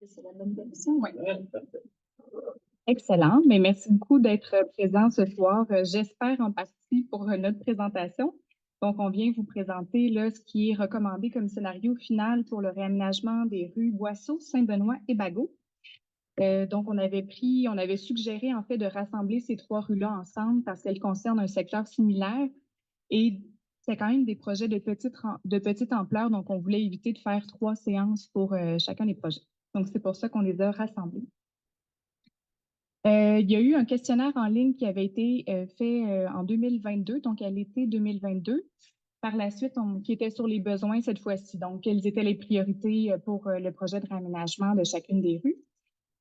C'est la bonne version, oui. Excellent. Mais merci beaucoup d'être présent ce soir. J'espère en partie pour notre présentation. Donc, on vient vous présenter là, ce qui est recommandé comme scénario final pour le réaménagement des rues Boisseau, Saint-Benoît et Bagot. Donc, on avait suggéré en fait de rassembler ces trois rues-là ensemble parce qu'elles concernent un secteur similaire et c'est quand même des projets de petite ampleur. Donc, on voulait éviter de faire trois séances pour chacun des projets. Donc, c'est pour ça qu'on les a rassemblés. Il y a eu un questionnaire en ligne qui avait été fait en 2022, donc à l'été 2022. Par la suite, qui était sur les besoins cette fois-ci. Donc, quelles étaient les priorités pour le projet de réaménagement de chacune des rues?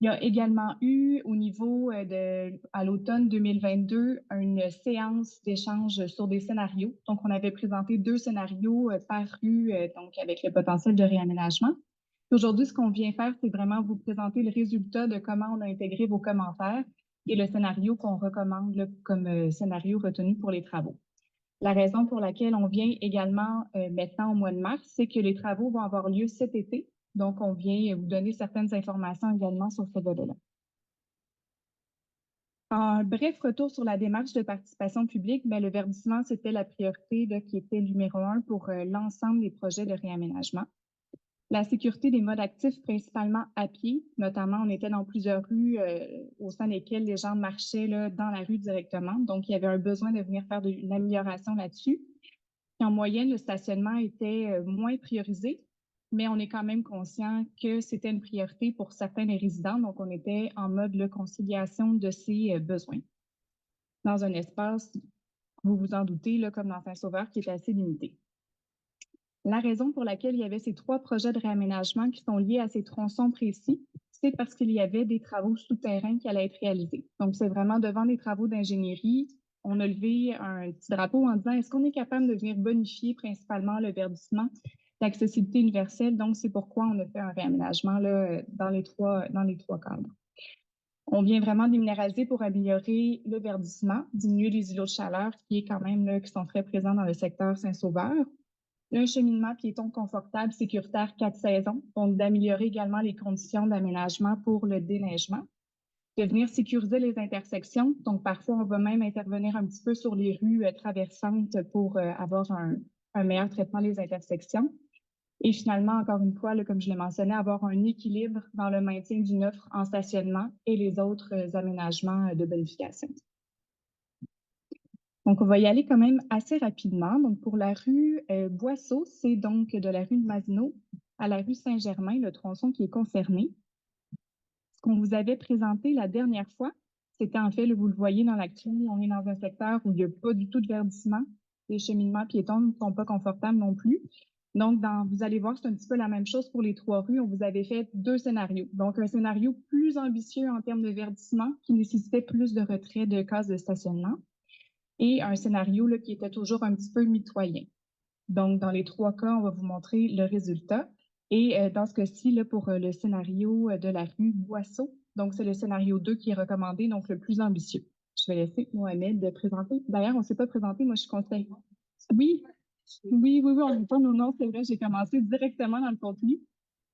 Il y a également eu au niveau à l'automne 2022, une séance d'échange sur des scénarios. Donc, on avait présenté 2 scénarios par rue, donc avec le potentiel de réaménagement. Aujourd'hui, ce qu'on vient faire, c'est vraiment vous présenter le résultat de comment on a intégré vos commentaires et le scénario qu'on recommande là, comme scénario retenu pour les travaux. La raison pour laquelle on vient également maintenant au mois de mars, c'est que les travaux vont avoir lieu cet été. Donc, on vient vous donner certaines informations également sur ce volet-là. Un bref retour sur la démarche de participation publique, bien, le verdissement, c'était la priorité là, qui était numéro 1 pour l'ensemble des projets de réaménagement. La sécurité des modes actifs, principalement à pied, notamment, on était dans plusieurs rues au sein desquelles les gens marchaient là, dans la rue directement. Donc, il y avait un besoin de venir faire une amélioration là-dessus. Puis, en moyenne, le stationnement était moins priorisé, mais on est quand même conscient que c'était une priorité pour certains des résidents. Donc, on était en mode de conciliation de ces besoins dans un espace, vous vous en doutez, là, comme dans Saint-Sauveur, qui est assez limité. La raison pour laquelle il y avait ces 3 projets de réaménagement qui sont liés à ces tronçons précis, c'est parce qu'il y avait des travaux souterrains qui allaient être réalisés. Donc, c'est vraiment devant des travaux d'ingénierie. On a levé un petit drapeau en disant, est-ce qu'on est capable de venir bonifier principalement le verdissement, l'accessibilité universelle? Donc, c'est pourquoi on a fait un réaménagement là, dans les trois cadres. On vient vraiment déminéraliser pour améliorer le verdissement, diminuer les îlots de chaleur qui sont très présents dans le secteur Saint-Sauveur. Un cheminement piéton confortable, sécuritaire, 4 saisons. Donc, d'améliorer également les conditions d'aménagement pour le déneigement. De venir sécuriser les intersections. Donc, parfois, on va même intervenir un petit peu sur les rues traversantes pour avoir un meilleur traitement des intersections. Et finalement, encore une fois, là, comme je l'ai mentionné, avoir un équilibre dans le maintien d'une offre en stationnement et les autres aménagements de bonification. Donc, on va y aller quand même assez rapidement. Donc, pour la rue Boisseau, c'est donc de la rue de Mazenot à la rue Saint-Germain, le tronçon qui est concerné. Ce qu'on vous avait présenté la dernière fois, c'était en fait, là, vous le voyez dans l'actu, on est dans un secteur où il n'y a pas du tout de verdissement. Les cheminements piétons ne sont pas confortables non plus. Donc, vous allez voir, c'est un petit peu la même chose pour les 3 rues. On vous avait fait 2 scénarios. Donc, un scénario plus ambitieux en termes de verdissement qui nécessitait plus de retrait de cases de stationnement et un scénario là, qui était toujours un petit peu mitoyen. Donc, dans les 3 cas, on va vous montrer le résultat. Et dans ce cas-ci, là, pour le scénario de la rue Boisseau, donc c'est le scénario 2 qui est recommandé, donc le plus ambitieux. Je vais laisser Mohamed présenter. D'ailleurs, on ne s'est pas présenté, moi je suis conseillère. Oui, oui, on ne dit pas nos noms, c'est vrai, j'ai commencé directement dans le contenu.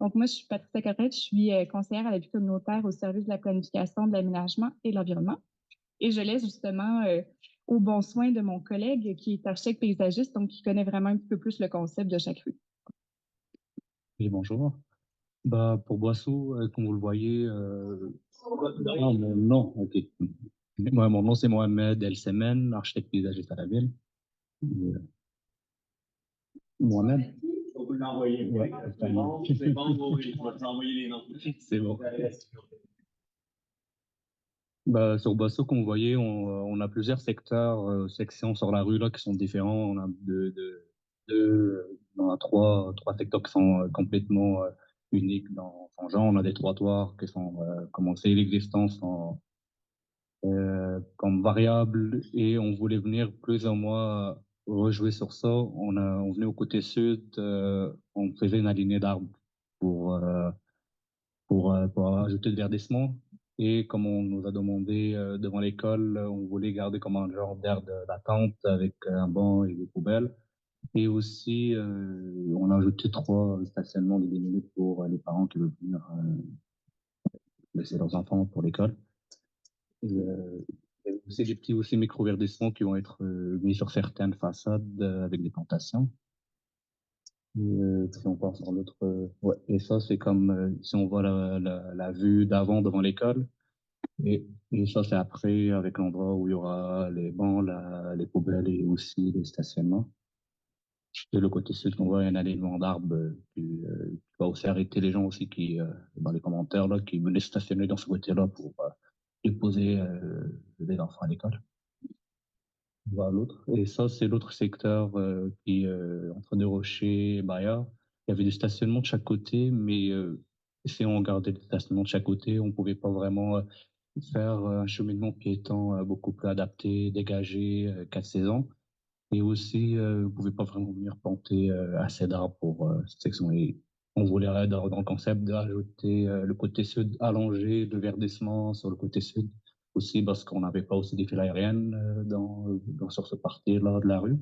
Donc, moi, je suis Patricia Corrette, je suis conseillère à la vie communautaire au service de la planification, de l'aménagement et de l'environnement. Et je laisse justement au bon soin de mon collègue qui est architecte paysagiste, donc qui connaît vraiment un petit peu plus le concept de chaque rue. Oui, bonjour. Bah, pour Boisseau, comme vous le voyez, mon nom, ok. Moi, mon nom, c'est Mohamed El Semen, architecte paysagiste à la ville. Mohamed? Vous l'envoyer. Ouais, c'est bon, je vais te envoyer les noms. C'est bon. Bah, sur Boisseau, comme vous voyez, on a plusieurs secteurs, sections sur la rue là qui sont différents. On a on a trois secteurs qui sont complètement uniques dans son genre. On a des trottoirs qui sont, comme on sait, l'existence comme variable et on voulait venir plus ou moins rejouer sur ça. On venait au côté sud, on faisait une alignée d'arbres pour, euh, pour ajouter le verdissement. Et comme on nous a demandé devant l'école, on voulait garder comme un genre d'air d'attente avec un banc et des poubelles. Et aussi, on a ajouté 3 stationnements de 10 minutes pour les parents qui veulent venir laisser leurs enfants pour l'école. Il y a aussi des petits aussi micro-verdissements qui vont être mis sur certaines façades avec des plantations. Si on part sur l'autre, ouais. Et ça, c'est comme si on voit la vue d'avant devant l'école. Et ça, c'est après, avec l'endroit où il y aura les bancs, les poubelles et aussi les stationnements. Et le côté sud, on voit un alignement d'arbres qui va aussi arrêter les gens aussi qui, dans les commentaires, là, qui venaient stationner dans ce côté-là pour déposer les enfants à l'école. Voilà l'autre. Et ça, c'est l'autre secteur qui entre Deux Rochers et Bayard. Il y avait des stationnements de chaque côté, mais si on gardait des stationnements de chaque côté, on pouvait pas vraiment faire un cheminement piéton beaucoup plus adapté, dégagé, 4 saisons. Et aussi, vous pouvez pas vraiment venir planter assez d'arbres pour cette section. Et on voulait dans le concept d'ajouter le côté sud allongé de verdissement sur le côté sud aussi parce qu'on n'avait pas aussi des fils aériennes sur ce parti-là de la rue.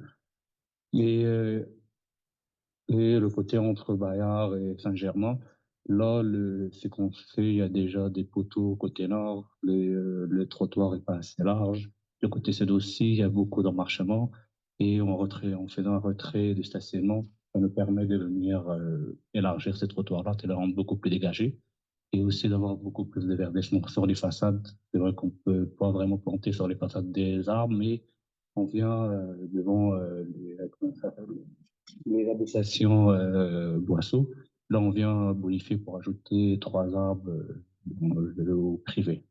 Et, euh, et le côté entre Bayard et Saint-Germain, là, c'est qu'on fait, il y a déjà des poteaux côté nord, le trottoir est pas assez large. Le côté sud aussi, il y a beaucoup d'emmarchements. Et en faisant un retrait du stationnement, ça nous permet de venir élargir ces trottoirs-là, de les rendre beaucoup plus dégagés. Et aussi d'avoir beaucoup plus de verdissement sur les façades. C'est vrai qu'on peut pas vraiment planter sur les façades des arbres, mais on vient devant comment ça s'appelle, les habitations boisseaux. Là, on vient bonifier pour ajouter 3 arbres dans le privé.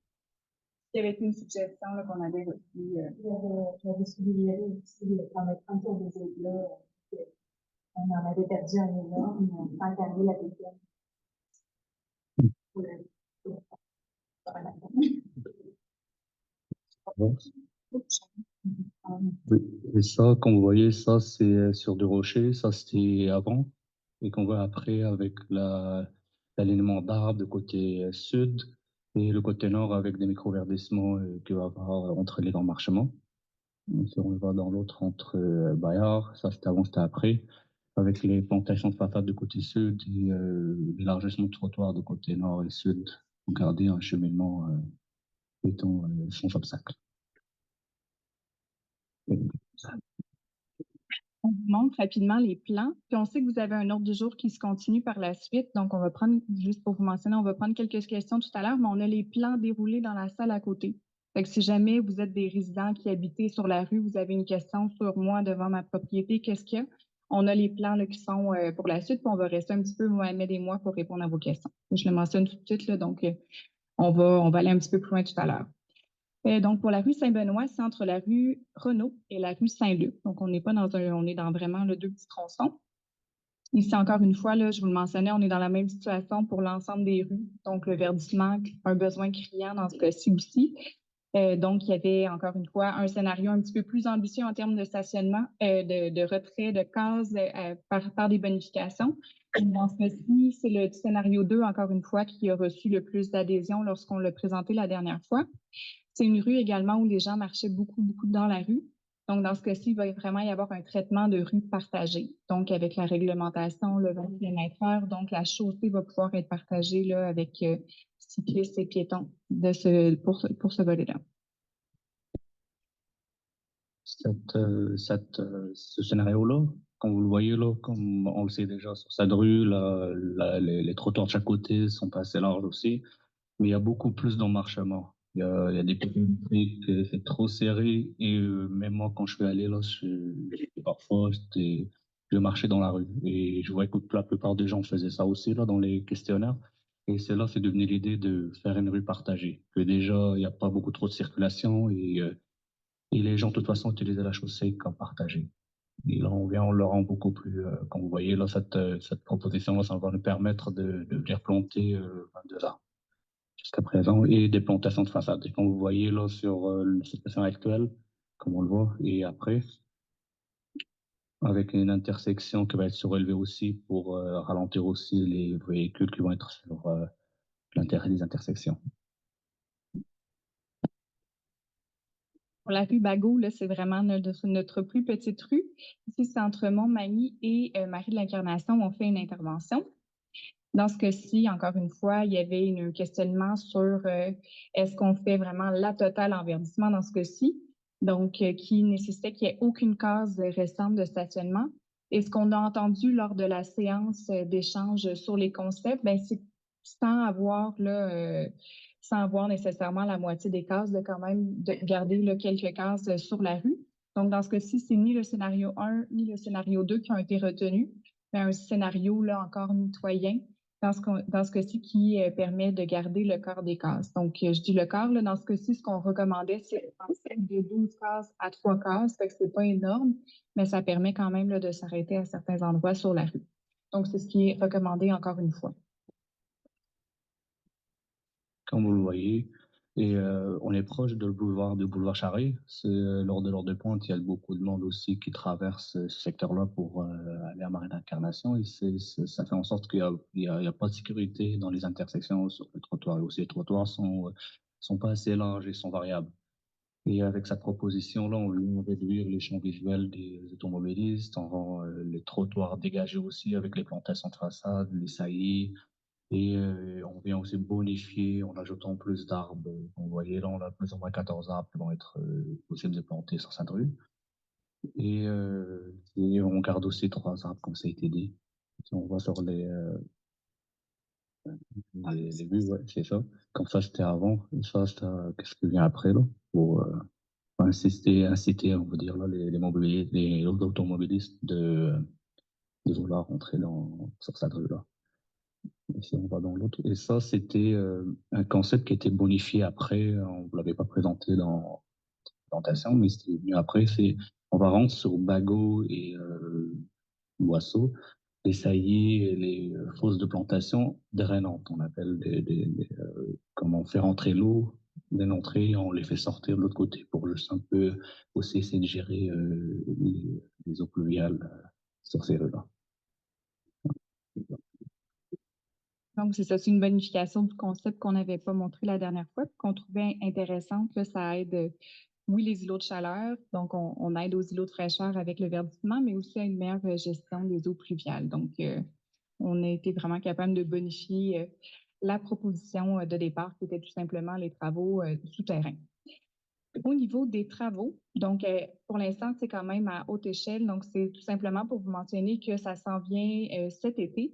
Il y avait une suggestion qu'on avait reçue. J'avais suggéré aussi d'en mettre un sur des autres là. On en avait perdu un énorme, sans garder la deuxième. Oui. Et ça, comme vous voyez, ça, c'est sur Deux Rochers. Ça, c'était avant. Et qu'on voit après avec l'alignement d'arbres de côté sud et le côté nord avec des micro-verdissements qu'il va y avoir entre les emmarchements. Si on va dans l'autre entre Bayard, ça c'était avant, c'était après, avec les plantations de patates de côté sud et l'élargissement de trottoir de côté nord et sud pour garder un cheminement étant sans obstacle. On vous montre rapidement les plans. Puis on sait que vous avez un ordre du jour qui se continue par la suite. Donc, on va prendre, juste pour vous mentionner, on va prendre quelques questions tout à l'heure, mais on a les plans déroulés dans la salle à côté. Fait que si jamais vous êtes des résidents qui habitez sur la rue, vous avez une question sur moi devant ma propriété, qu'est-ce qu'il y a? On a les plans là, qui sont pour la suite, puis on va rester un petit peu, Mohamed et moi, pour répondre à vos questions. Je le mentionne tout de suite, là, donc on va aller un petit peu plus loin tout à l'heure. Donc, pour la rue Saint-Benoît, c'est entre la rue Renault et la rue Saint-Luc. Donc, on n'est pas on est dans vraiment deux petits tronçons. Ici, encore une fois, là, je vous le mentionnais, on est dans la même situation pour l'ensemble des rues. Donc, le verdissement, un besoin criant dans ce cas-ci aussi. Donc, il y avait encore une fois un scénario un petit peu plus ambitieux en termes de stationnement, de retrait de cases par des bonifications. Dans ce cas-ci, c'est le scénario 2, encore une fois, qui a reçu le plus d'adhésion lorsqu'on l'a présenté la dernière fois. C'est une rue également où les gens marchaient beaucoup dans la rue. Donc, dans ce cas-ci, il va vraiment y avoir un traitement de rue partagé. Donc, avec la réglementation, le 20 km/h, donc la chaussée va pouvoir être partagée là, avec cyclistes et piétons pour ce volet-là. Ce scénario-là, comme vous le voyez là, comme on le sait déjà sur cette rue, les trottoirs de chaque côté sont pas assez larges aussi, mais il y a beaucoup plus d'emmarchements. Il y a des petits que c'est trop serré et même moi quand je suis allé là, parfois je marchais dans la rue et je voyais que la plupart des gens faisaient ça aussi là dans les questionnaires. Et c'est devenu l'idée de faire une rue partagée. Que déjà il n'y a pas beaucoup trop de circulation et les gens, de toute façon, utilisaient la chaussée comme partagée. Et là, on le rend beaucoup plus, comme vous voyez, là, cette proposition-là, ça va nous permettre de venir planter 22 arbres jusqu'à présent et des plantations de façade. Et comme vous voyez, là, sur la situation actuelle, comme on le voit, et après, avec une intersection qui va être surélevée aussi pour ralentir aussi les véhicules qui vont être sur l'intérieur des intersections. Pour la rue Bagot, là, c'est vraiment notre plus petite rue. Ici, c'est entre Montmagny et Marie de l'Incarnation, on fait une intervention. Dans ce cas-ci, encore une fois, il y avait un questionnement sur est-ce qu'on fait vraiment la totale en verdissement dans ce cas-ci, donc qui nécessitait qu'il n'y ait aucune case restante de stationnement. Et ce qu'on a entendu lors de la séance d'échange sur les concepts, ben, c'est sans avoir là, sans avoir nécessairement la moitié des cases, de quand même de garder là, quelques cases sur la rue. Donc, dans ce cas-ci, c'est ni le scénario 1 ni le scénario 2 qui ont été retenus, mais un scénario là encore mitoyen dans ce cas-ci qui permet de garder le quart des cases. Donc, je dis le quart, là, dans ce cas-ci, ce qu'on recommandait, c'est de 12 cases à 3 cases, fait que c'est pas énorme, mais ça permet quand même là, de s'arrêter à certains endroits sur la rue. Donc, c'est ce qui est recommandé encore une fois. Comme vous le voyez, et on est proche de boulevard Charest. C'est lors de l'heure de pointe, il y a beaucoup de monde aussi qui traverse ce secteur-là pour aller à Marine d'Incarnation. Et ça fait en sorte qu'il y a pas de sécurité dans les intersections sur le trottoir. Et aussi, les trottoirs sont pas assez larges et sont variables. Et avec cette proposition-là, on vient réduire les champs visuels des automobilistes, on rend les trottoirs dégagés aussi avec les plantations de façade, les saillies, et on vient aussi bonifier en ajoutant plus d'arbres. Vous voyez, là, on a plus ou moins 14 arbres qui vont être possibles de planter sur cette rue. Et on garde aussi 3 arbres, comme ça a été dit. Si on voit sur les vues, ouais, c'est ça. Comme ça, c'était avant. Et ça, qu'est-ce qui vient après, là, pour inciter, on va dire, là, les automobilistes de vouloir rentrer sur cette rue-là. Et si on va dans l'autre. Et ça, c'était un concept qui a été bonifié après. On ne l'avait pas présenté dans la présentation, mais c'était venu après. On va rentrer sur Bagot et Boisseau, les saillies et les fosses de plantation drainantes. On appelle comment on fait rentrer l'eau d'une entrée, on les fait sortir de l'autre côté pour juste un peu aussi essayer de gérer les eaux pluviales sur ces rues-là. Donc, c'est ça, c'est une bonification du concept qu'on n'avait pas montré la dernière fois, qu'on trouvait intéressante. Là, ça aide, oui, les îlots de chaleur, donc on aide aux îlots de fraîcheur avec le verdissement, mais aussi à une meilleure gestion des eaux pluviales. Donc, on a été vraiment capable de bonifier la proposition de départ, qui était tout simplement les travaux souterrains. Au niveau des travaux, donc pour l'instant, c'est quand même à haute échelle, donc c'est tout simplement pour vous mentionner que ça s'en vient cet été.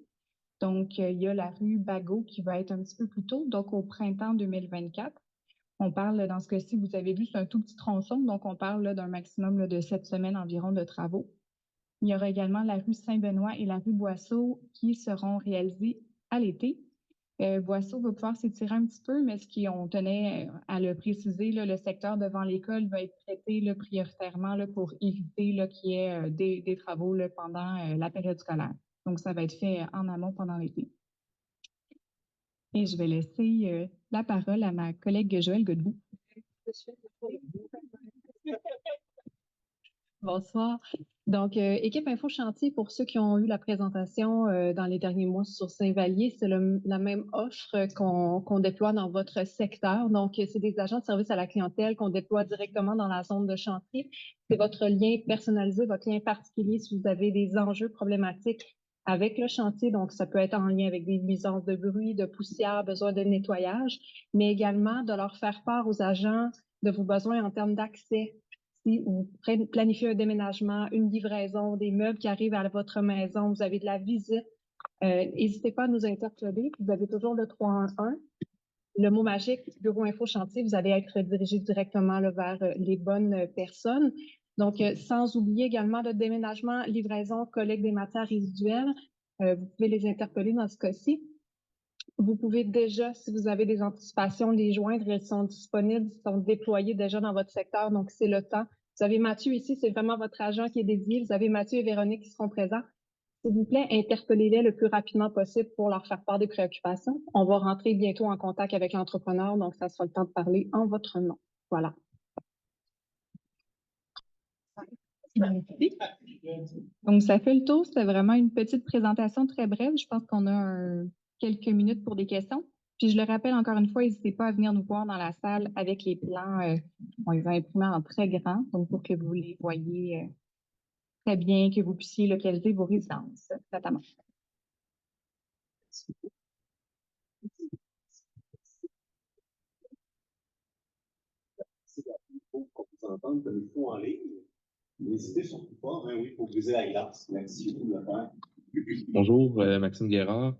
Donc, il y a la rue Bagot qui va être un petit peu plus tôt, donc au printemps 2024. On parle, dans ce cas-ci, vous avez vu, c'est un tout petit tronçon, donc on parle d'un maximum de 7 semaines environ de travaux. Il y aura également la rue Saint-Benoît et la rue Boisseau qui seront réalisées à l'été. Boisseau va pouvoir s'étirer un petit peu, mais on tenait à le préciser, là, le secteur devant l'école va être traité là, prioritairement là, pour éviter qu'il y ait des travaux là, pendant la période scolaire. Donc, ça va être fait en amont pendant l'été. Et je vais laisser la parole à ma collègue Joëlle Godbout. Bonsoir. Donc, Équipe Info Chantier, pour ceux qui ont eu la présentation dans les derniers mois sur Saint-Vallier, c'est la même offre qu'on déploie dans votre secteur. Donc, c'est des agents de service à la clientèle qu'on déploie directement dans la zone de chantier. C'est votre lien personnalisé, votre lien particulier si vous avez des enjeux problématiques avec le chantier. Donc, ça peut être en lien avec des nuisances de bruit, de poussière, besoin de nettoyage, mais également de leur faire part aux agents de vos besoins en termes d'accès. Si vous planifiez un déménagement, une livraison, des meubles qui arrivent à votre maison, vous avez de la visite, n'hésitez pas à nous interpeller. Vous avez toujours le 311. Le mot magique, Bureau Info Chantier, vous allez être dirigé directement là, vers les bonnes personnes. Donc, sans oublier également le déménagement, livraison, collecte des matières résiduelles. Vous pouvez les interpeller dans ce cas-ci. Vous pouvez déjà, si vous avez des anticipations, les joindre. Elles sont disponibles, sont déployées déjà dans votre secteur, donc c'est le temps. Vous avez Mathieu ici, c'est vraiment votre agent qui est dédié. Vous avez Mathieu et Véronique qui seront présents. S'il vous plaît, interpellez-les le plus rapidement possible pour leur faire part des préoccupations. On va rentrer bientôt en contact avec l'entrepreneur, donc ça sera le temps de parler en votre nom. Voilà. Donc, ça fait le tour. C'était vraiment une petite présentation très brève. Je pense qu'on a quelques minutes pour des questions. Puis, je le rappelle encore une fois, n'hésitez pas à venir nous voir dans la salle avec les plans. On les a imprimés en très grand, donc pour que vous les voyez très bien, que vous puissiez localiser vos résidences, notamment. prendre comme il faut en ligne, n'hésitez surtout pas, hein, oui, pour briser la glace. Merci beaucoup de le faire. Bonjour, Maxime Guérard.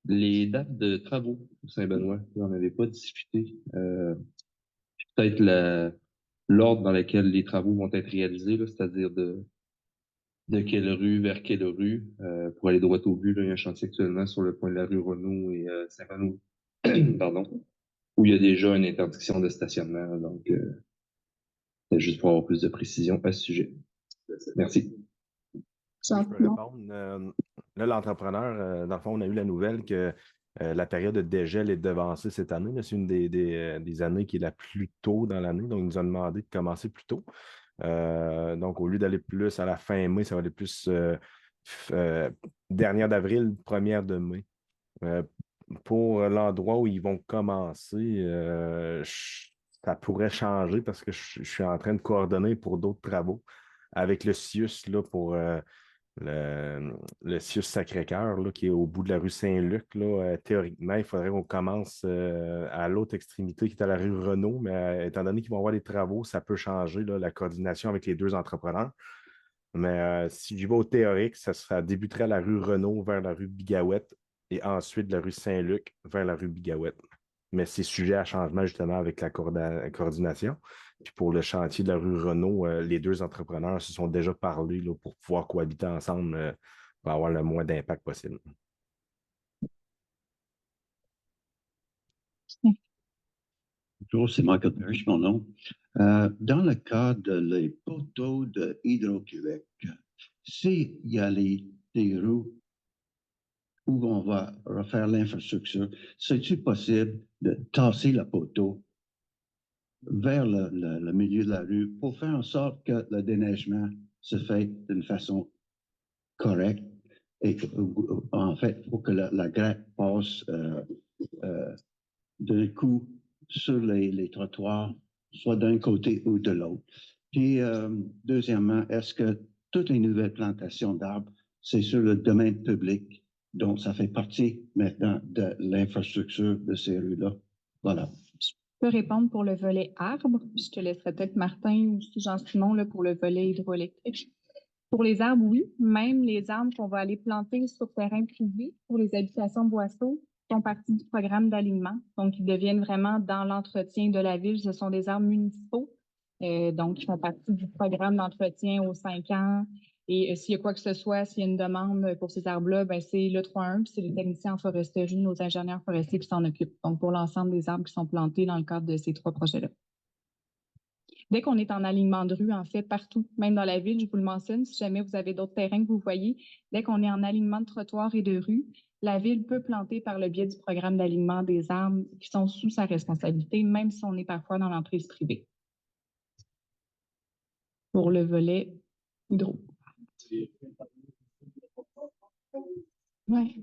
Les dates de travaux au Saint-Benoît, vous n'en avez pas discuté. Peut-être l'ordre dans lequel les travaux vont être réalisés, là, c'est-à-dire de quelle rue vers quelle rue. Pour aller droit au but, là, il y a un chantier actuellement sur le point de la rue Renault et Saint-Benoît, pardon, où il y a déjà une interdiction de stationnement. Donc, c'est juste pour avoir plus de précision à ce sujet. Merci. Oui, je peux répondre. Là, l'entrepreneur, dans le fond, on a eu la nouvelle que la période de dégel est devancée cette année. là. C'est une des années qui est la plus tôt dans l'année. Donc, il nous a demandé de commencer plus tôt. Donc, au lieu d'aller plus à la fin mai, ça va aller plus dernière d'avril, première de mai. Pour l'endroit où ils vont commencer, ça pourrait changer parce que je suis en train de coordonner pour d'autres travaux avec le CIUS là, pour le CIUS Sacré-Cœur là, qui est au bout de la rue Saint-Luc. Là, théoriquement, il faudrait qu'on commence à l'autre extrémité qui est à la rue Renault, mais étant donné qu'ils vont avoir des travaux, ça peut changer là, la coordination avec les deux entrepreneurs. Mais si j'y vais au théorique, ça débuterait à la rue Renault vers la rue Bigouette et ensuite de la rue Saint-Luc vers la rue Bigouette. Mais c'est sujet à changement justement avec la coordination. Puis pour le chantier de la rue Renault, les deux entrepreneurs se sont déjà parlé là, pour pouvoir cohabiter ensemble pour avoir le moins d'impact possible. Bonjour, c'est Michael Parrish, mon nom. Dans le cas des poteaux de Hydro-Québec, s'il y a des rues où on va refaire l'infrastructure, c'est-il possible de tasser le poteau vers le milieu de la rue pour faire en sorte que le déneigement se fait d'une façon correcte et en fait, pour que la gratte passe d'un coup sur les trottoirs, soit d'un côté ou de l'autre. Puis, deuxièmement, est-ce que toutes les nouvelles plantations d'arbres, c'est sur le domaine public, donc ça fait partie maintenant de l'infrastructure de ces rues-là? Voilà. Je peux répondre pour le volet arbre. Je te laisserai peut-être Martin ou Jean-Simon là, pour le volet hydroélectrique. Pour les arbres, oui. Même les arbres qu'on va aller planter sur terrain privé pour les habitations boisseaux font partie du programme d'alignement. Donc, ils deviennent vraiment dans l'entretien de la ville. Ce sont des arbres municipaux. Donc, ils font partie du programme d'entretien aux 5 ans. Et s'il y a quoi que ce soit, s'il y a une demande pour ces arbres-là, ben, c'est le 3-1, puis c'est les techniciens en foresterie, nos ingénieurs forestiers qui s'en occupent. Donc, pour l'ensemble des arbres qui sont plantés dans le cadre de ces 3 projets-là. Dès qu'on est en alignement de rue, en fait, partout, même dans la ville, je vous le mentionne, si jamais vous avez d'autres terrains que vous voyez, dès qu'on est en alignement de trottoir et de rue, la ville peut planter par le biais du programme d'alignement des arbres qui sont sous sa responsabilité, même si on est parfois dans l'emprise privée. Pour le volet hydro. Ouais.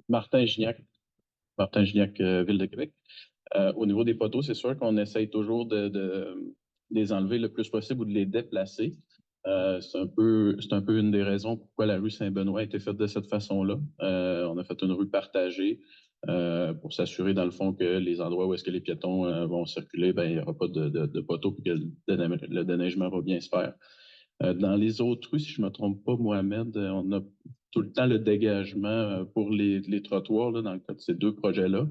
Martin Gignac, Ville de Québec. Au niveau des poteaux, c'est sûr qu'on essaye toujours de les enlever le plus possible ou de les déplacer. C'est un peu une des raisons pourquoi la rue Saint-Benoît a été faite de cette façon-là. On a fait une rue partagée pour s'assurer, dans le fond, que les endroits où est-ce que les piétons vont circuler, ben, il n'y aura pas de poteaux et que le déneigement va bien se faire. Dans les autres rues, si je ne me trompe pas, Mohamed, on a tout le temps le dégagement pour les trottoirs là, dans le cas de ces 2 projets-là.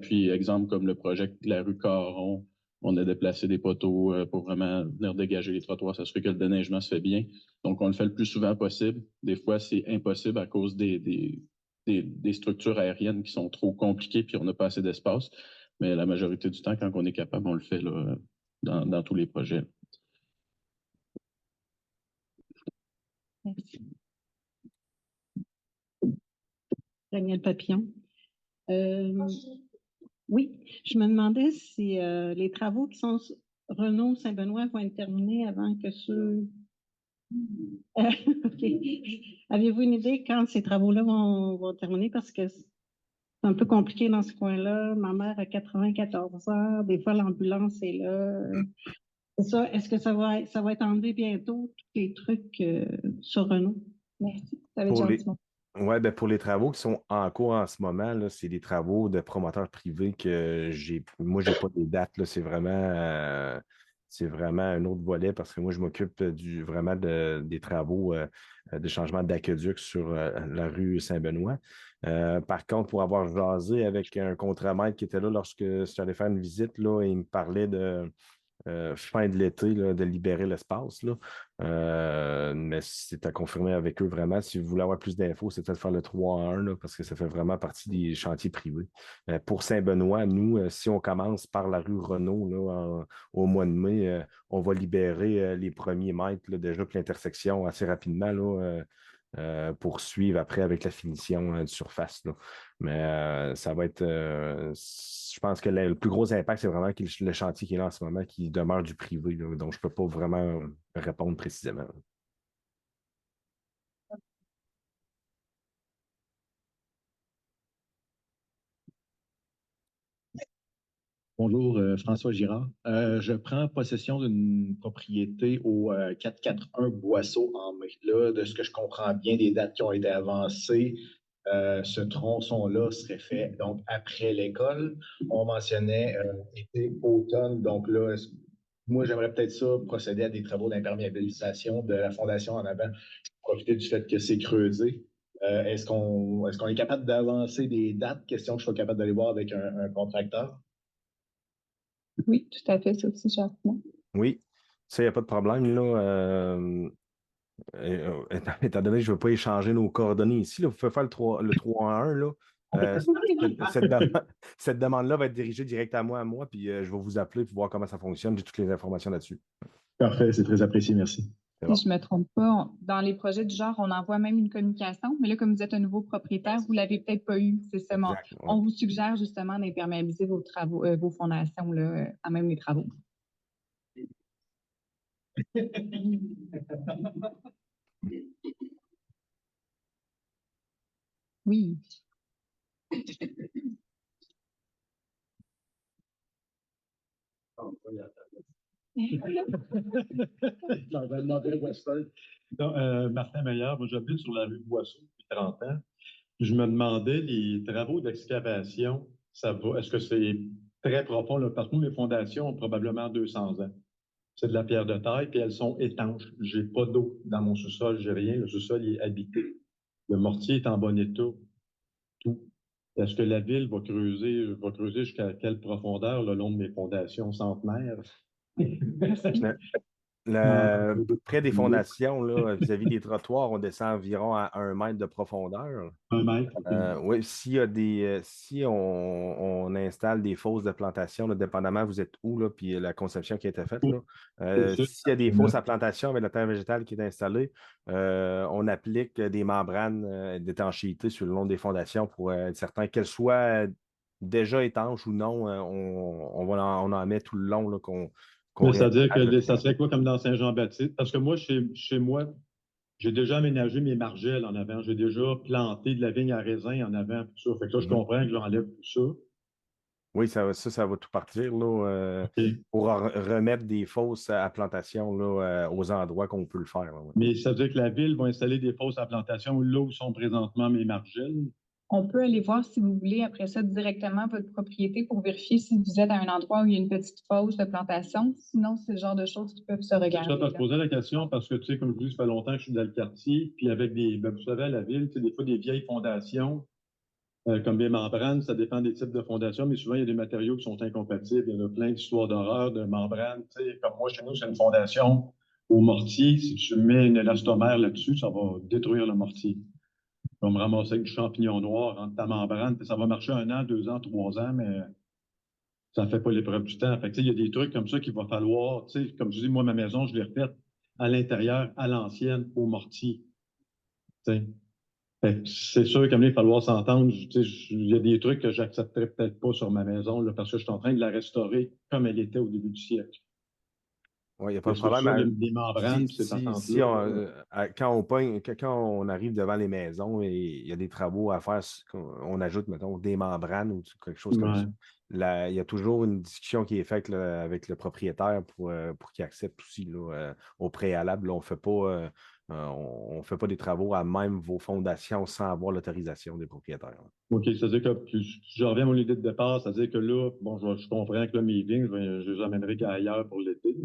Puis, exemple, comme le projet de la rue Caron, on a déplacé des poteaux pour vraiment venir dégager les trottoirs, s'assurer que le déneigement se fait bien. Donc, on le fait le plus souvent possible. Des fois, c'est impossible à cause des structures aériennes qui sont trop compliquées puis on n'a pas assez d'espace. Mais la majorité du temps, quand on est capable, on le fait là, dans tous les projets. Merci. Daniel Papillon. Oui, je me demandais si les travaux qui sont Renault-Saint-Benoît vont être terminés avant que ceux... OK. Avez-vous une idée quand ces travaux-là vont terminer? Parce que c'est un peu compliqué dans ce coin-là. Ma mère a 94 heures. Des fois, l'ambulance est là. C'est ça. Est-ce que ça va être enlevé bientôt, tous les trucs sur Renault? Merci. Ça va être gentiment. Ouais, ben pour les travaux qui sont en cours en ce moment, là, c'est des travaux de promoteurs privés que moi, j'ai pas des dates, là, c'est vraiment un autre volet parce que moi, je m'occupe vraiment des travaux de changement d'aqueduc sur la rue Saint-Benoît. Par contre, pour avoir jasé avec un contremaître qui était là lorsque je suis allé faire une visite, là, il me parlait de fin de l'été, là, de libérer l'espace, là. Mais c'est à confirmer avec eux vraiment. Si vous voulez avoir plus d'infos, c'est peut-être faire le 3 en 1, là, parce que ça fait vraiment partie des chantiers privés. Pour Saint-Benoît, nous, si on commence par la rue Renault là, au mois de mai, on va libérer les premiers mètres là, déjà que l'intersection assez rapidement là, pour suivre après avec la finition de surface, là. Mais ça va être, je pense que le plus gros impact, c'est vraiment le chantier qui est là en ce moment, qui demeure du privé, là, donc je ne peux pas vraiment répondre précisément. Bonjour, François Girard. Je prends possession d'une propriété au 441 Boisseau en mai. Là, de ce que je comprends bien des dates qui ont été avancées, ce tronçon-là serait fait donc après l'école. On mentionnait été, automne. Donc là, moi, j'aimerais peut-être ça procéder à des travaux d'imperméabilisation de la fondation en avant, profiter du fait que c'est creusé. Est-ce qu'on est capable d'avancer des dates? Question que je sois capable d'aller voir avec un contracteur. Oui, tout à fait, ça aussi, Jasmin. Oui, ça, il n'y a pas de problème, là. Étant donné que je ne veux pas échanger nos coordonnées ici, là, vous pouvez faire le 3 en 1, là. Cette demande-là va être dirigée direct à moi, puis je vais vous appeler pour voir comment ça fonctionne. J'ai toutes les informations là-dessus. Parfait, c'est très apprécié, merci. C'est Si bon. je ne me trompe pas, dans les projets du genre, on envoie même une communication, mais là, comme vous êtes un nouveau propriétaire, vous ne l'avez peut-être pas eu. C'est ça. Exact, ouais. On vous suggère justement d'imperméabiliser vos travaux, vos fondations, là, à même les travaux. Oui. Donc, Martin Meilleur, moi j'habite sur la rue Boisseau depuis 30 ans. Je me demandais, les travaux d'excavation, ça va, est-ce que c'est très profond, là? Parce que nous, les fondations ont probablement 200 ans. C'est de la pierre de taille, puis elles sont étanches. J'ai pas d'eau dans mon sous-sol, j'ai rien. Le sous-sol il est habité. Le mortier est en bon état. Tout. Est-ce que la ville va creuser jusqu'à quelle profondeur le long de mes fondations centenaires? Près des fondations, là, vis-à-vis des trottoirs, on descend environ à 1 mètre de profondeur. 1 mètre. Oui, si on installe des fosses de plantation, là, dépendamment vous êtes où, là, puis la conception qui a été faite, là, s'il y a des fosses à plantation avec la terre végétale qui est installée, on applique des membranes d'étanchéité sur le long des fondations pour être certain qu'elles soient déjà étanches ou non. On en met tout le long là, qu'on Mais c'est-à-dire que ça serait quoi comme dans Saint-Jean-Baptiste? Parce que moi, chez moi, j'ai déjà aménagé mes margelles en avant. J'ai déjà planté de la vigne à raisin en avant. Tout ça. Fait que là, je comprends que j'enlève tout ça. Oui, ça va tout partir là, pour remettre des fosses à plantation là, aux endroits qu'on peut le faire. Là, ouais. Mais ça veut dire que la ville va installer des fosses à plantation là où sont présentement mes margelles. On peut aller voir, si vous voulez, après ça, directement votre propriété pour vérifier si vous êtes à un endroit où il y a une petite fosse de plantation. Sinon, c'est le genre de choses qui peuvent se regarder. Je posais la question parce que, tu sais, comme je dis, ça fait longtemps que je suis dans le quartier, puis avec vous savez, à la ville, tu sais, des fois, des vieilles fondations, comme des membranes, ça dépend des types de fondations, mais souvent, il y a des matériaux qui sont incompatibles. Il y en a plein d'histoires d'horreur, de membranes. Tu sais, comme moi, chez nous, c'est une fondation au mortier. Si tu mets une élastomère là-dessus, ça va détruire le mortier. On va me ramasser avec du champignon noir entre ta membrane, puis ça va marcher 1 an, 2 ans, 3 ans, mais ça ne fait pas l'épreuve du temps. Fait que, il y a des trucs comme ça qu'il va falloir, tu sais, comme je dis, moi, ma maison, je l'ai refaite à l'intérieur, à l'ancienne, au mortier. C'est sûr qu'il va falloir s'entendre. Il y a des trucs que j'accepterais peut-être pas sur ma maison là, parce que je suis en train de la restaurer comme elle était au début du siècle. Oui, il n'y a pas de problème. Il y a des membranes, Quand on arrive devant les maisons et il y a des travaux à faire, on ajoute, mettons, des membranes ou quelque chose comme ça. Là, il y a toujours une discussion qui est faite là, avec le propriétaire pour qu'il accepte aussi là, au préalable. Là, on ne fait pas On ne fait pas des travaux à même vos fondations sans avoir l'autorisation des propriétaires. OK, c'est-à-dire que je reviens à mon idée de départ, c'est-à-dire que là, bon, je comprends que là, mes vignes, je les amènerai qu'ailleurs pour l'été.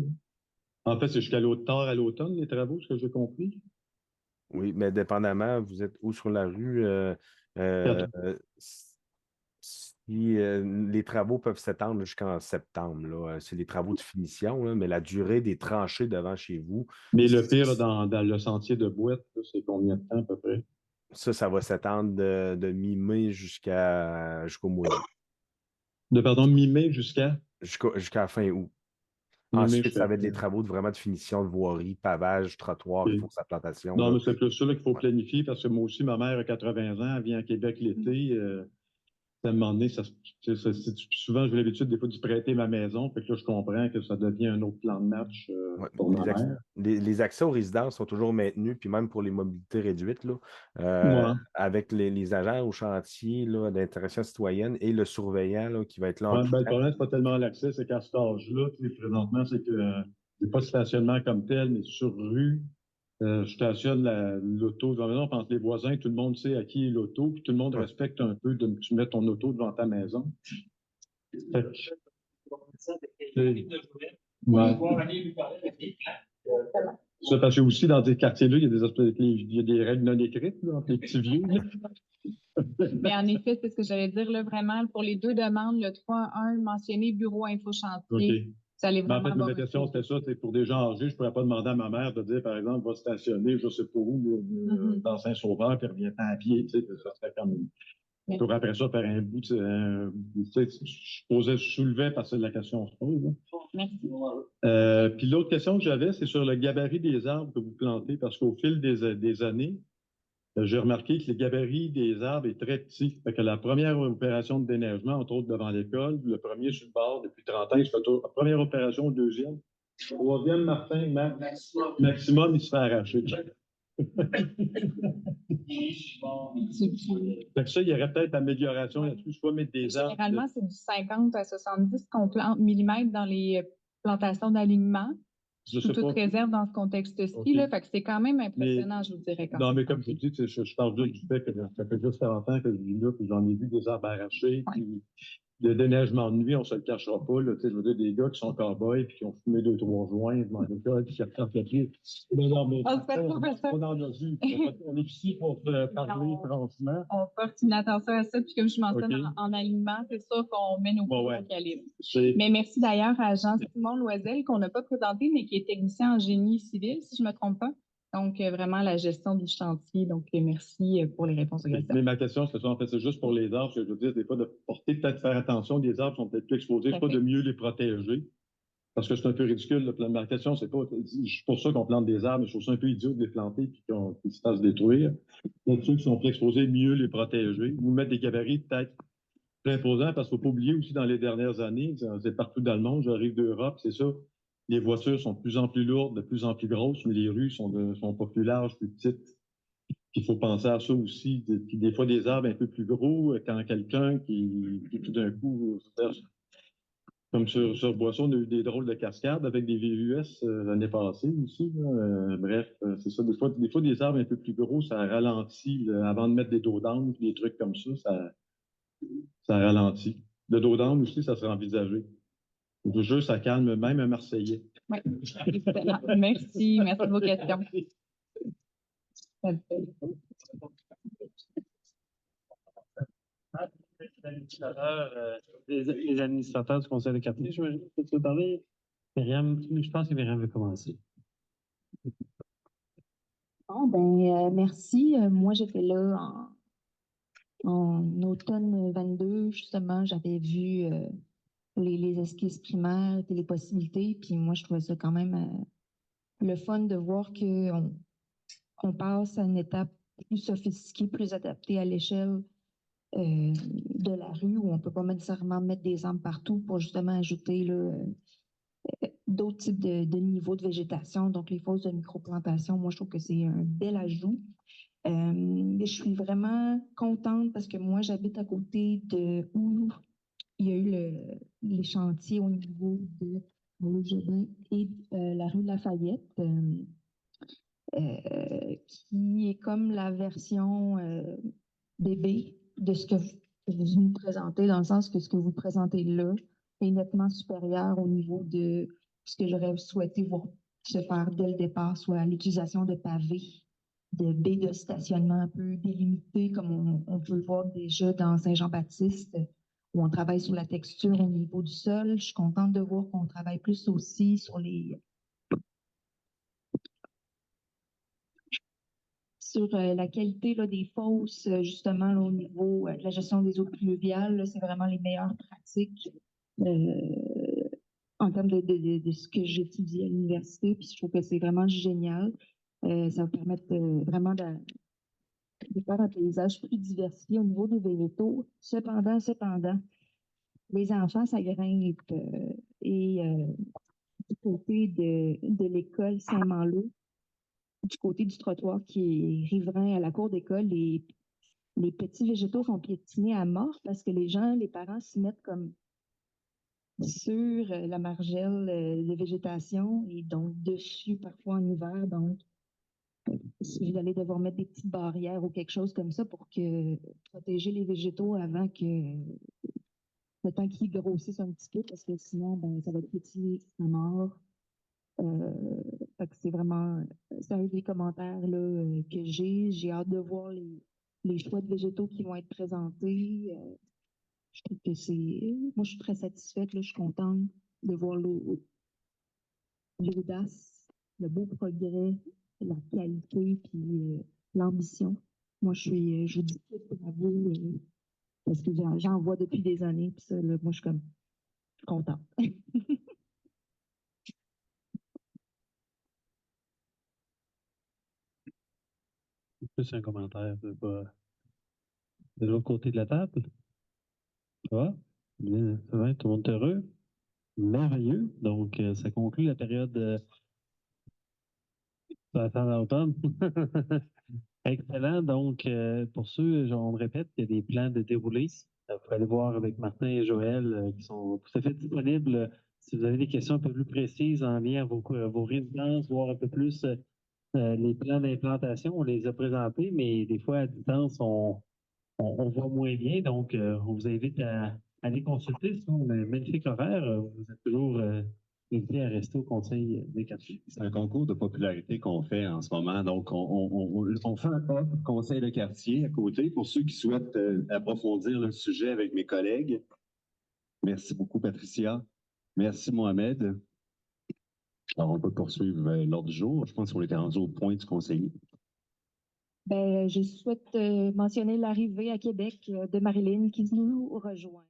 En fait, c'est jusqu'à tard à l'automne, les travaux, ce que j'ai compris. Oui, mais dépendamment, vous êtes où sur la rue? Euh, si, les travaux peuvent s'étendre jusqu'en septembre. Là. C'est des travaux de finition, là, mais la durée des tranchées devant chez vous, Mais le pire, là, dans le sentier de Boîte, là, c'est combien de temps à peu près? ça va s'étendre de mi-mai jusqu'au mois d'août, Pardon, mi-mai jusqu'à la fin août. mi-mai Ensuite, ça jusqu'à va être des travaux vraiment de finition de voirie, pavage, trottoir, OK. fausse implantation. Non, Là. mais c'est plus ça là, qu'il faut Ouais. planifier parce que moi aussi, ma mère a 80 ans, elle vient à Québec l'été. À un moment donné, souvent, j'ai l'habitude des fois d'y prêter ma maison. Fait que là, je comprends que ça devient un autre plan de match Ouais. pour ma mère. Les accès aux résidences sont toujours maintenus, puis même pour les mobilités réduites, là, Ouais. avec les agents au chantier d'interaction citoyenne et le surveillant là, qui va être là en Ouais, tout ben, le temps. problème, c'est pas tellement l'accès, c'est qu'à cet âge-là, tu sais, présentement, c'est que j'ai pas de stationnement comme tel, mais sur rue, je stationne l'auto devant la maison, pense les voisins, tout le monde sait à qui est l'auto, puis tout le monde Ouais. respecte un peu de tu mets ton auto devant ta maison. Fait que, ouais. Ça, parce que aussi dans des quartiers-là, il y a des règles non écrites là, entre les petits vieux. Là. Mais en effet, c'est ce que j'allais dire là, vraiment pour les deux demandes, le 3.1 mentionné bureau info chantier. OK. Ça allait Mais en vraiment fait, avoir ma un question, c'était ça, c'est pour des gens âgés, je ne pourrais pas demander à ma mère de dire, par exemple, va stationner, je ne sais pas où, dans Saint-Sauveur, puis revient à pied, tu sais, ça serait comme. Pour après ça faire un bout, tu sais, je soulevais parce que la question se pose. Là. Merci. Puis l'autre question que j'avais, c'est sur le gabarit des arbres que vous plantez, parce qu'au fil des années, j'ai remarqué que le gabarit des arbres est très petit. Fait que la première opération de déneigement, entre autres devant l'école, le premier sur le bord depuis 30 ans, il se fait la première opération, deuxième. Troisième, Martin, maximum, il se fait arracher. Fait que ça, il y aurait peut-être amélioration là-dessus, soit mettre des arbres. Généralement, c'est du 50 à 70 qu'on plante millimètres dans les plantations d'alignement. Sous toute réserve dans ce contexte-ci, Okay. Fait que c'est quand même impressionnant, je vous dirais. Non, mais comme je vous dis, je parle juste du fait que ça fait juste 40 ans que je vis là, puis j'en ai vu des arbres arrachés, puis le déneigement de nuit, on se le cachera pas, là, je veux dire, des gars qui sont cow-boys, puis qui ont fumé 2-3 joints devant l'école, puis qui repartent le pied. Non, mais on en a vu. On est ici pour parler, franchement. On porte une attention à ça, puis comme je mentionne en alignement, c'est sûr qu'on met nos points au calibre. Mais merci d'ailleurs à Jean-Simon Loisel, qu'on n'a pas présenté, mais qui est technicien en génie civil, si je ne me trompe pas. Donc, vraiment, la gestion du chantier. Donc, merci pour les réponses aux questions. Mais ma question, c'est ça, en fait, c'est juste pour les arbres, que je veux dire, des fois, de porter, peut-être faire attention, les arbres sont peut-être plus exposés, c'est pas de mieux les protéger. Parce que c'est un peu ridicule. Là. Ma question, c'est pas. C'est pour ça qu'on plante des arbres, mais je trouve ça un peu idiot de les planter et qu'ils se fassent détruire. Donc, ceux qui sont plus exposés, mieux les protéger. Ou mettre des gabarits peut-être plus imposants, parce qu'il ne faut pas oublier aussi dans les dernières années, c'est partout dans le monde, j'arrive d'Europe, c'est ça. Les voitures sont de plus en plus lourdes, de plus en plus grosses, mais les rues sont pas plus larges, plus petites. Il faut penser à ça aussi. Des fois, des arbres un peu plus gros, quand quelqu'un qui tout d'un coup. Comme sur Boisson, on a eu des drôles de cascades avec des VUS l'année passée aussi. Bref, c'est ça. Des fois, des arbres un peu plus gros, ça ralentit. Là, avant de mettre des dos d'âne, des trucs comme ça ralentit. Le dos d'âne aussi, ça serait envisagé. Toujours, ça calme même un Marseillais. Oui, excellent. Merci de vos questions. Les administrateurs du conseil de quartier, j'imagine que tu veux parler. Myriam, je pense que Myriam veut commencer. Bon, merci. Moi, j'étais là en automne 22, justement, j'avais vu les esquisses primaires et les possibilités, puis moi, je trouvais ça quand même le fun de voir qu'on passe à une étape plus sophistiquée, plus adaptée à l'échelle de la rue, où on ne peut pas nécessairement mettre des arbres partout pour justement ajouter là, d'autres types de niveaux de végétation, donc les fosses de microplantation. Moi, je trouve que c'est un bel ajout. Je suis vraiment contente parce que moi, j'habite à côté de où il y a eu les chantiers au niveau de Jobin et la rue Lafayette. qui est comme la version bébé de ce que vous nous présentez, dans le sens que ce que vous présentez là est nettement supérieur au niveau de ce que j'aurais souhaité voir se faire dès le départ, soit l'utilisation de pavés, de baies de stationnement un peu délimitées, comme on peut le voir déjà dans Saint-Jean-Baptiste, où on travaille sur la texture au niveau du sol. Je suis contente de voir qu'on travaille plus aussi sur la qualité là, des fosses, justement, là, au niveau de la gestion des eaux pluviales. Là, c'est vraiment les meilleures pratiques en termes de ce que j'étudie à l'université. Puis je trouve que c'est vraiment génial. Ça va permettre vraiment de faire un paysage plus diversifié au niveau des végétaux. Cependant, les enfants, ça grimpe. Et du côté de l'école Saint-Malo, du côté du trottoir qui est riverain à la cour d'école, les petits végétaux sont piétinés à mort parce que les parents s'y mettent comme sur la margelle de végétation et donc dessus parfois en hiver. Donc, vous allez devoir mettre des petites barrières ou quelque chose comme ça pour protéger les végétaux avant que le temps qu'ils grossissent un petit peu parce que sinon, ben, ça va être piétiner à mort. Fait que c'est vraiment, c'est un des commentaires là, que j'ai. J'ai hâte de voir les choix de végétaux qui vont être présentés. Je trouve que moi, je suis très satisfaite. Là, je suis contente de voir l'audace, le beau progrès, la qualité, puis l'ambition. Moi, je vous dis bravo parce que j'en vois depuis des années. Puis ça, là, moi, je suis contente. Plus un commentaire de l'autre côté de la table. Ça va? Bien, ça va, tout le monde est heureux? Merveilleux. Donc, ça conclut la période printemps d'automne. Excellent. Donc, pour ceux, on me répète, il y a des plans de déroulé. Vous pouvez aller voir avec Martin et Joël qui sont tout à fait disponibles. Si vous avez des questions un peu plus précises en lien avec vos résidences, voir un peu plus les plans d'implantation, on les a présentés, mais des fois, à distance, on voit moins bien. Donc, on vous invite à aller consulter. Sinon, on a un magnifique horaire. Vous êtes toujours invité à rester au Conseil des quartiers. C'est un concours de popularité qu'on fait en ce moment. Donc, on fait un conseil de quartier à côté pour ceux qui souhaitent approfondir le sujet avec mes collègues. Merci beaucoup, Patricia. Merci, Mohamed. Alors, on peut poursuivre l'ordre du jour. Je pense qu'on était rendu au point du conseiller. Ben, je souhaite mentionner l'arrivée à Québec de Marilyn qui nous rejoint.